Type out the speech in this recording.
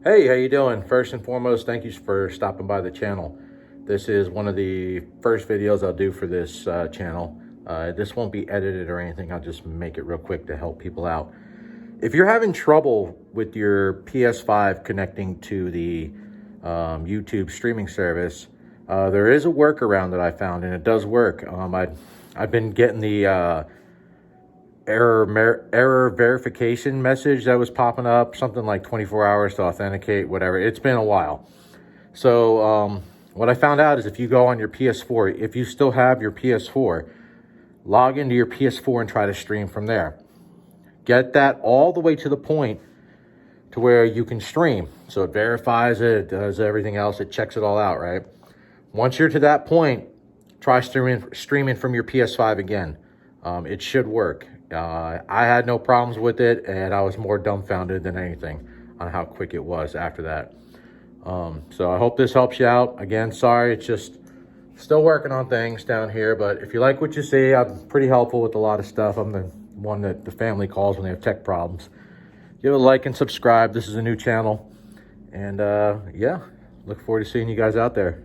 Hey, how you doing? First and foremost, thank you for stopping by the channel. This is one of the first videos I'll do for this channel. This won't be edited or anything. I'll just make it real quick to help people out. If you're having trouble with your PS5 connecting to the YouTube streaming service, there is a workaround that I found, and it does work. I've been getting the error verification message that was popping up, something like 24 hours to authenticate, whatever. It's been a while. So what I found out is if you go on your PS4, if you still have your PS4, log into your PS4 and try to stream from there. Get that all the way to the point to where you can stream. So it verifies it, it does everything else, it checks it all out, right? Once you're to that point, try streaming from your PS5 again. It should work. I had no problems with it, and I was more dumbfounded than anything on how quick it was after that. So I hope this helps you out. Again, sorry, it's just still working on things down here, but if you like what you see, I'm pretty helpful with a lot of stuff. I'm the one that the family calls when they have tech problems. Give it a like and subscribe. This is a new channel, and yeah, look forward to seeing you guys out there.